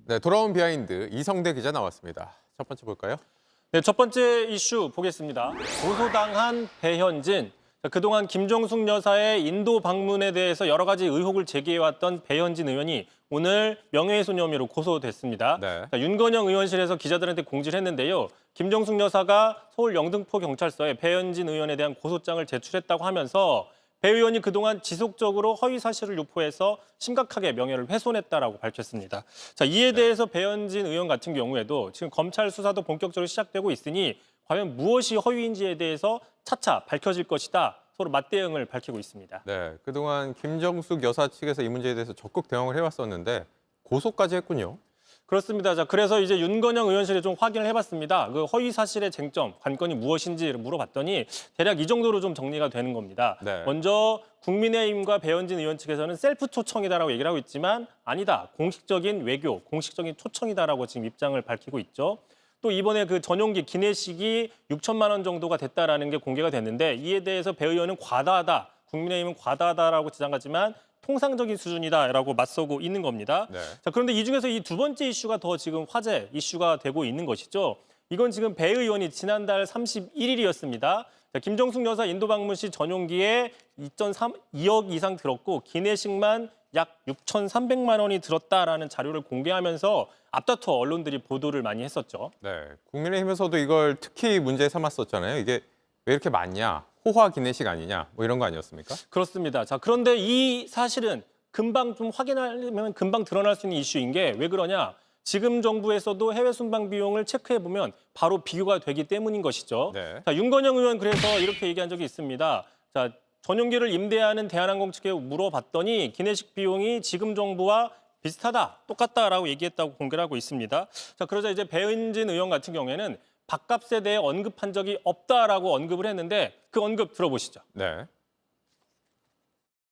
네, 돌아온 비하인드 이성대 기자 나왔습니다. 첫 번째 볼까요? 네, 첫 번째 이슈 보겠습니다. 고소당한 배현진. 그동안 김정숙 여사의 인도 방문에 대해서 여러 가지 의혹을 제기해왔던 배현진 의원이 오늘 명예훼손 혐의로 고소됐습니다. 네. 윤건영 의원실에서 기자들한테 공지를 했는데요. 김정숙 여사가 서울 영등포 경찰서에 배현진 의원에 대한 고소장을 제출했다고 하면서 배 의원이 그동안 지속적으로 허위 사실을 유포해서 심각하게 명예를 훼손했다라고 밝혔습니다. 자, 이에 대해서 배현진 의원 같은 경우에도 지금 검찰 수사도 본격적으로 시작되고 있으니 과연 무엇이 허위인지에 대해서 차차 밝혀질 것이다. 서로 맞대응을 밝히고 있습니다. 네, 그동안 김정숙 여사 측에서 이 문제에 대해서 적극 대응을 해왔었는데 고소까지 했군요. 그렇습니다. 자, 그래서 이제 윤건영 의원실에 좀 확인을 해봤습니다. 그 허위 사실의 쟁점, 관건이 무엇인지를 물어봤더니 대략 이 정도로 좀 정리가 되는 겁니다. 네. 먼저 국민의힘과 배현진 의원 측에서는 셀프 초청이다라고 얘기를 하고 있지만 아니다. 공식적인 외교, 공식적인 초청이다라고 지금 입장을 밝히고 있죠. 또 이번에 그 전용기 기내식이 6천만 원 정도가 됐다라는 게 공개가 됐는데 이에 대해서 배 의원은 과다하다. 국민의힘은 과다하다라고 주장하지만 통상적인 수준이다라고 맞서고 있는 겁니다. 네. 자, 그런데 이 중에서 이 두 번째 이슈가 더 지금 화제 이슈가 되고 있는 것이죠. 이건 지금 배 의원이 지난달 31일이었습니다. 김정숙 여사 인도 방문 시 전용기에 2.2억 이상 들었고 기내식만 약 6,300만 원이 들었다라는 자료를 공개하면서 앞다퉈 언론들이 보도를 많이 했었죠. 네, 국민의힘에서도 이걸 특히 문제 삼았었잖아요. 이게 왜 이렇게 많냐? 호화 기내식 아니냐? 뭐 이런 거 아니었습니까? 그렇습니다. 자, 그런데 이 사실은 금방 좀 확인하려면 금방 드러날 수 있는 이슈인 게 왜 그러냐? 지금 정부에서도 해외 순방 비용을 체크해 보면 바로 비교가 되기 때문인 것이죠. 네. 자, 윤건영 의원 그래서 이렇게 얘기한 적이 있습니다. 자, 전용기를 임대하는 대한항공 측에 물어봤더니 기내식 비용이 지금 정부와 비슷하다, 똑같다라고 얘기했다고 공개를 하고 있습니다. 자, 그러자 이제 배은진 의원 같은 경우에는 밥값에 대해 언급한 적이 없다라고 언급을 했는데 그 언급 들어보시죠. 네.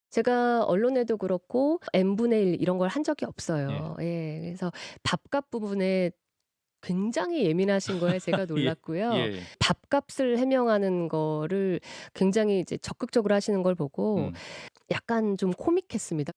제가 언론에도 그렇고 n분의 1 이런 걸 한 적이 없어요. 예. 그래서 밥값 부분에 굉장히 예민하신 거에 제가 놀랐고요. 예. 밥값을 해명하는 거를 굉장히 이제 적극적으로 하시는 걸 보고 약간 좀 코믹했습니다.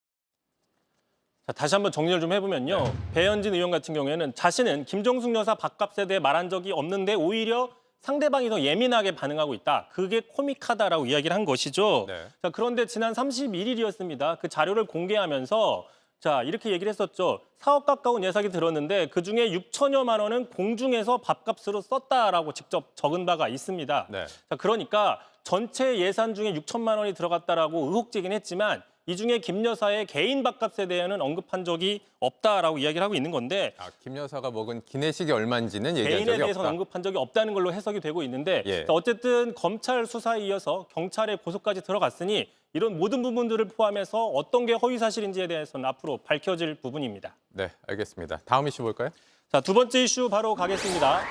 자, 다시 한번 정리를 좀 해보면요. 배현진 의원 같은 경우에는 자신은 김정숙 여사 밥값에 대해 말한 적이 없는데 오히려 상대방이 더 예민하게 반응하고 있다. 그게 코믹하다라고 이야기를 한 것이죠. 네. 자, 그런데 지난 31일이었습니다. 그 자료를 공개하면서 자, 이렇게 얘기를 했었죠. 4억 가까운 예상이 들었는데 그중에 6천여만 원은 공중에서 밥값으로 썼다라고 직접 적은 바가 있습니다. 네. 자, 그러니까 전체 예산 중에 6천만 원이 들어갔다라고 의혹 제기는 했지만 이 중에 김 여사의 개인 밥값에 대해서는 언급한 적이 없다라고 이야기를 하고 있는 건데 아, 김 여사가 먹은 기내식이 얼마인지는 얘기한 개인에 적이 대해서는 없다. 언급한 적이 없다는 걸로 해석이 되고 있는데 예. 자, 어쨌든 검찰 수사에 이어서 경찰의 고소까지 들어갔으니 이런 모든 부분들을 포함해서 어떤 게 허위 사실인지에 대해서는 앞으로 밝혀질 부분입니다. 네, 알겠습니다. 다음 이슈 볼까요? 자, 두 번째 이슈 바로 가겠습니다.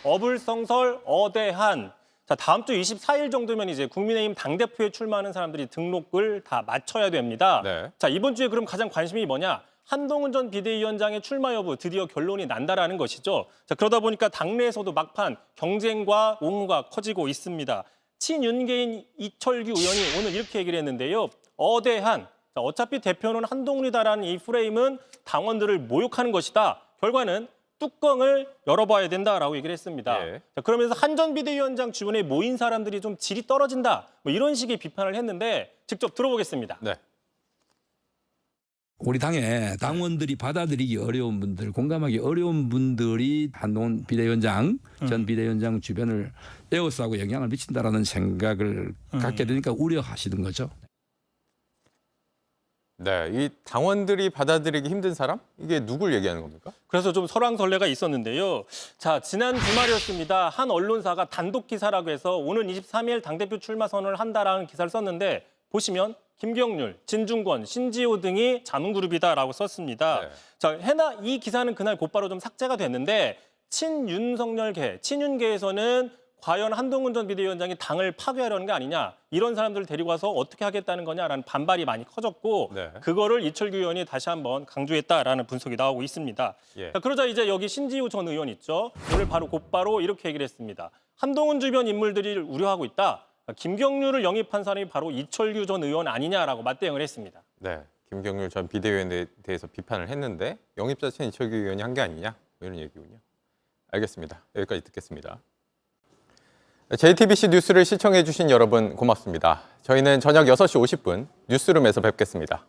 어불성설 어대한. 자, 다음 주 24일 정도면 이제 국민의힘 당대표에 출마하는 사람들이 등록을 다 마쳐야 됩니다. 네. 자, 이번 주에 그럼 가장 관심이 뭐냐? 한동훈 전 비대위원장의 출마 여부 드디어 결론이 난다라는 것이죠. 자, 그러다 보니까 당내에서도 막판 경쟁과 옹호가 커지고 있습니다. 친윤계인 이철규 의원이 오늘 이렇게 얘기를 했는데요. 어대한. 자, 어차피 대표는 한동훈이다라는 이 프레임은 당원들을 모욕하는 것이다. 결과는 뚜껑을 열어봐야 된다라고 얘기를 했습니다. 예. 자, 그러면서 한 전 비대위원장 주변에 모인 사람들이 좀 질이 떨어진다. 뭐 이런 식의 비판을 했는데 직접 들어보겠습니다. 네. 우리 당에 당원들이 받아들이기 어려운 분들, 공감하기 어려운 분들이 한동훈 비대위원장, 전 비대위원장 주변을 에워싸고 영향을 미친다라는 생각을 갖게 되니까 우려하시는 거죠. 네, 이 당원들이 받아들이기 힘든 사람? 이게 누굴 얘기하는 겁니까? 그래서 좀 설왕설래가 있었는데요. 자, 지난 주말이었습니다. 한 언론사가 단독 기사라고 해서 오는 23일 당대표 출마 선언을 한다라는 기사를 썼는데 보시면 김경률, 진중권, 신지호 등이 자문그룹이다라고 썼습니다. 네. 자, 해나 이 기사는 그날 곧바로 좀 삭제가 됐는데 친윤석열계, 친윤계에서는 과연 한동훈 전 비대위원장이 당을 파괴하려는 게 아니냐, 이런 사람들을 데리고 와서 어떻게 하겠다는 거냐라는 반발이 많이 커졌고 네. 그거를 이철규 의원이 다시 한번 강조했다라는 분석이 나오고 있습니다. 예. 자, 그러자 이제 여기 신지우 전 의원 있죠. 오늘 바로 곧바로 이렇게 얘기를 했습니다. 한동훈 주변 인물들이 우려하고 있다. 김경률을 영입한 사람이 바로 이철규 전 의원 아니냐라고 맞대응을 했습니다. 네, 김경률 전 비대위원에 대해서 비판을 했는데 영입 자체는 이철규 의원이 한 게 아니냐 이런 얘기군요. 알겠습니다. 여기까지 듣겠습니다. JTBC 뉴스를 시청해 주신 여러분 고맙습니다. 저희는 저녁 6시 50분 뉴스룸에서 뵙겠습니다.